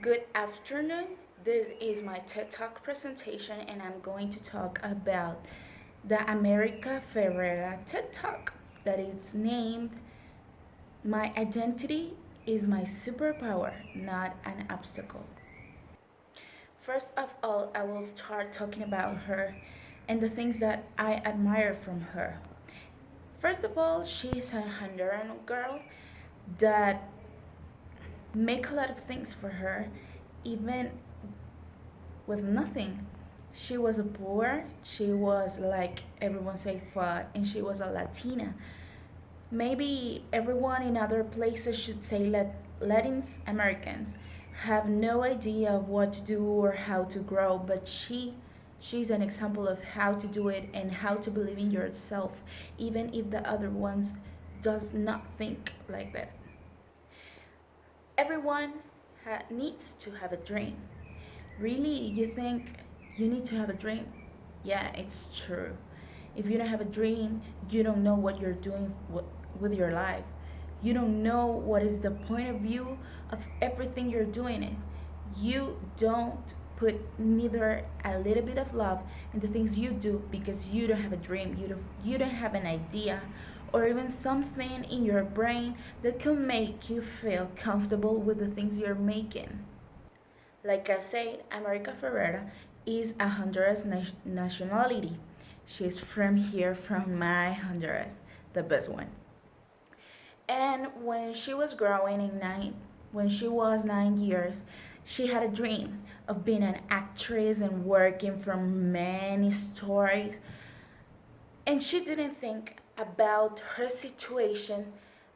Good afternoon. This is my TED Talk presentation, and I'm going to talk about the America Ferrera TED Talk that is named My Identity is My Superpower, Not an Obstacle. First of all, I will start talking about her and the things that I admire from her. First of all, she's a Honduran girl that make a lot of things for her, even with nothing. She was a poor, she was like everyone say fat, and she was a Latina. Maybe everyone in other places should say Latins Americans have no idea of what to do or how to grow, but she's an example of how to do it and how to believe in yourself, even if the other ones does not think like that. Everyone needs to have a dream. Really, you think you need to have a dream? Yeah, it's true. If you don't have a dream, you don't know what you're doing with your life. You don't know what is the point of view of everything you're doing it. You don't put neither a little bit of love in the things you do because you don't have a dream. You don't have an idea or even something in your brain that can make you feel comfortable with the things you're making. Like I said, America Ferrera is a Honduras nationality. She's from here, from my Honduras, the best one. And when she was growing when she was 9 years, she had a dream of being an actress and working from many stories. And she didn't think about her situation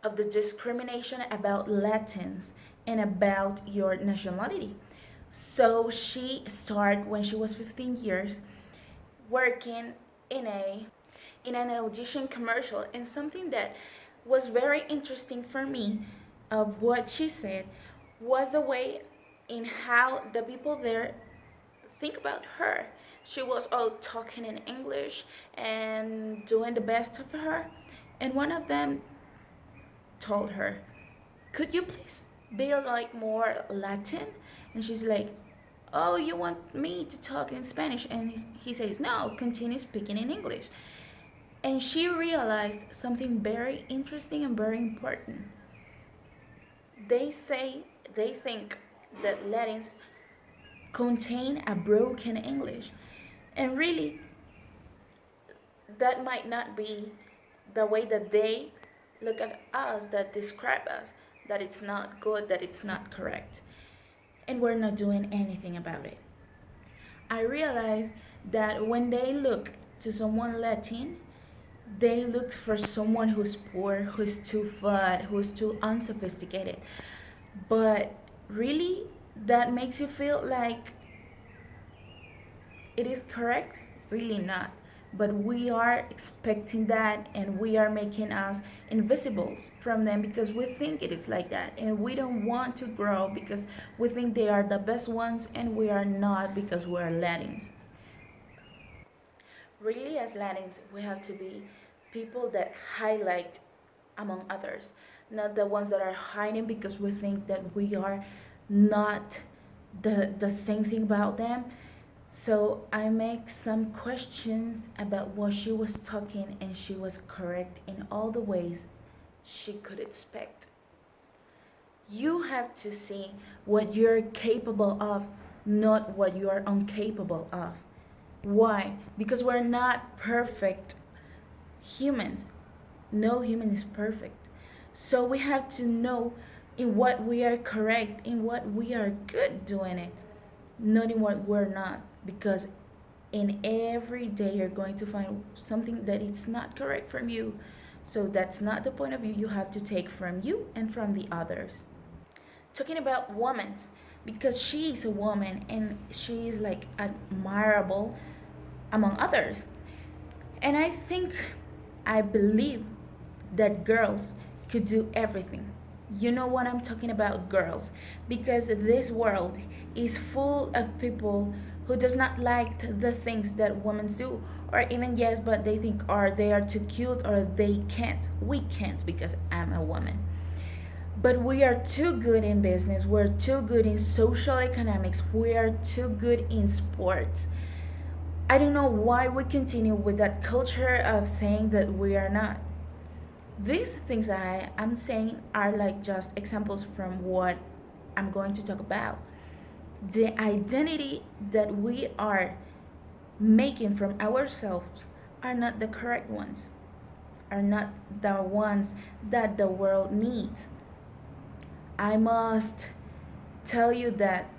of the discrimination about Latins and about your nationality. So she started when she was 15 years working in a in an audition commercial, and something that was very interesting for me of what she said was the way in how the people there think about her. She was all talking in English and doing the best of her, and one of them told her, could you please be like more Latin? And she's like, oh, you want me to talk in Spanish? And he says, no, continue speaking in English. And she realized something very interesting and very important. They think that Latins contain a broken English. And really, that might not be the way that they look at us, that describe us, that it's not good, that it's not correct. And we're not doing anything about it. I realized that when they look to someone Latin, they look for someone who's poor, who's too fat, who's too unsophisticated. But really, that makes you feel like it is correct? Really not. But we are expecting that, and we are making us invisible from them because we think it is like that, and we don't want to grow because we think they are the best ones and we are not because we're Latins. Really, as Latins, we have to be people that highlight among others, not the ones that are hiding because we think that we are not the same thing about them. So I make some questions about what she was talking, and she was correct in all the ways she could expect. You have to see what you're capable of, not what you are incapable of. Why? Because we're not perfect humans. No human is perfect. So we have to know in what we are correct, in what we are good doing it, not in what we're not. Because in every day you're going to find something that it's not correct from you. So that's not the point of view you have to take from you and from the others. Talking about women, because she is a woman and she is like admirable among others. And I believe that girls could do everything. You know what I'm talking about, girls, because this world is full of people who does not like the things that women do, or even yes, but they think or they are too cute or they can't. We can't because I'm a woman. But we are too good in business, we're too good in social economics, we are too good in sports. I don't know why we continue with that culture of saying that we are not. These things I'm saying are like just examples from what I'm going to talk about. The identity that we are making from ourselves are not the correct ones, are not the ones that the world needs. I must tell you that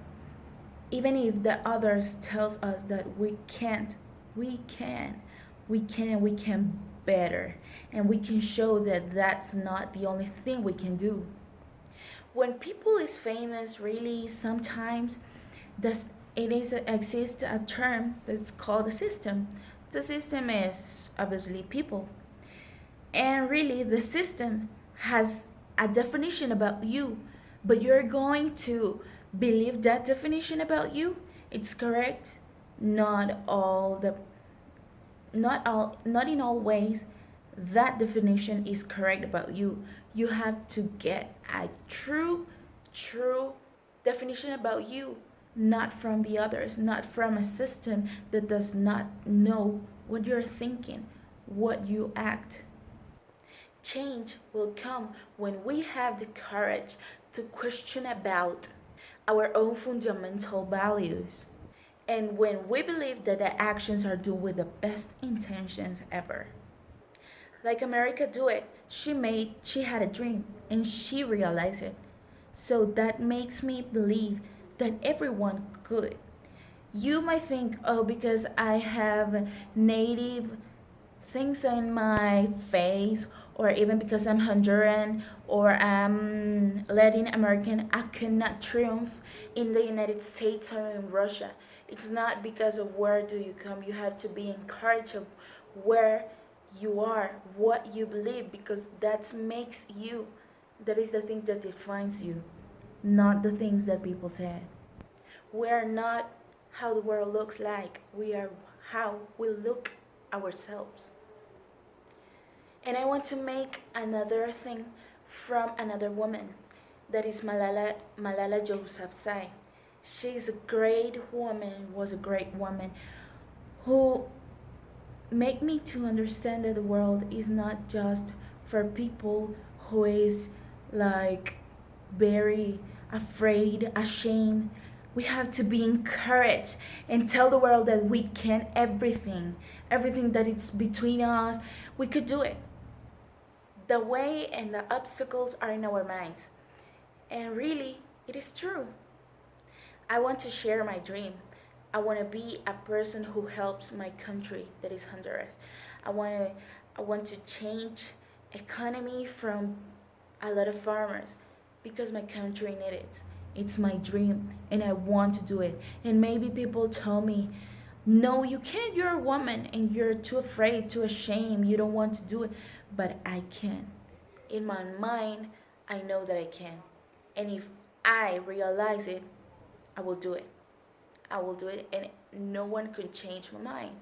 even if the others tells us that we can't, we can. And we can better. And we can show that that's not the only thing we can do. When people is famous, really sometimes this it is exists a term that's called a system. The system is obviously people. And really the system has a definition about you, but you're going to believe that definition about you. It's correct. Not all the not in all ways that definition is correct about you. You have to get a true definition about you, not from the others, not from a system that does not know what you're thinking, what you act. Change will come when we have the courage to question about our own fundamental values, and when we believe that the actions are done with the best intentions ever. Like America do it, she had a dream and she realized it. So that makes me believe that everyone could. You might think, oh, because I have native things in my face, or even because I'm Honduran or I'm Latin American, I cannot triumph in the United States or in Russia. It's not because of where do you come. You have to be encouraged of where you are, what you believe, because that makes you. That is the thing that defines you, not the things that people say. We are not how the world looks like. We are how we look ourselves. And I want to make another thing from another woman, that is Malala Yousafzai. She's a great woman, was a great woman who made me to understand that the world is not just for people who is like very afraid, ashamed. We have to be encouraged and tell the world that we can everything that is between us, we could do it. The way and the obstacles are in our minds. And really, it is true. I want to share my dream. I want to be a person who helps my country, that is Honduras. I want to I want to change economy from a lot of farmers because my country needs it. It's my dream and I want to do it. And maybe people tell me, no, you can't. You're a woman and you're too afraid, too ashamed. You don't want to do it. But I can. In my mind, I know that I can. And if I realize it, I will do it. I will do it, and no one can change my mind.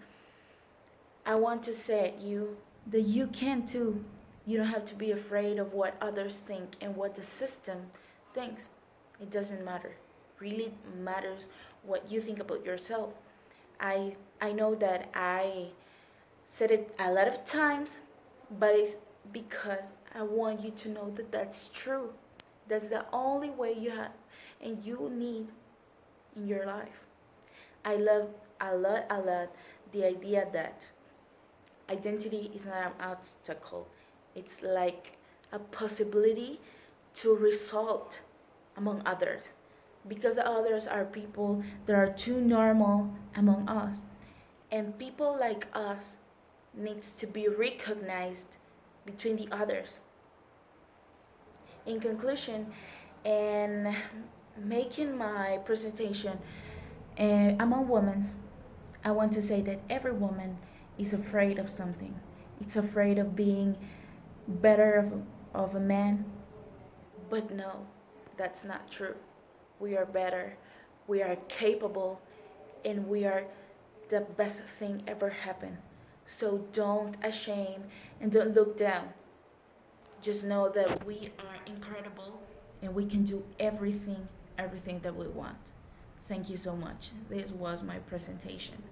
I want to say you that you can too. You don't have to be afraid of what others think and what the system thinks. It doesn't matter. Really matters what you think about yourself. I know that I said it a lot of times, but it's because I want you to know that that's true. That's the only way you have and you need in your life. I love a lot the idea that identity is not an obstacle. It's like a possibility to result among others. Because the others are people that are too normal among us. And people like us needs to be recognized between the others. In conclusion, and making my presentation, I'm a woman. I want to say that every woman is afraid of something. It's afraid of being better of a man. But no, that's not true. We are better. We are capable. And we are the best thing ever happened. So don't ashame and don't look down. Just know that we are incredible and we can do everything, everything that we want. Thank you so much. This was my presentation.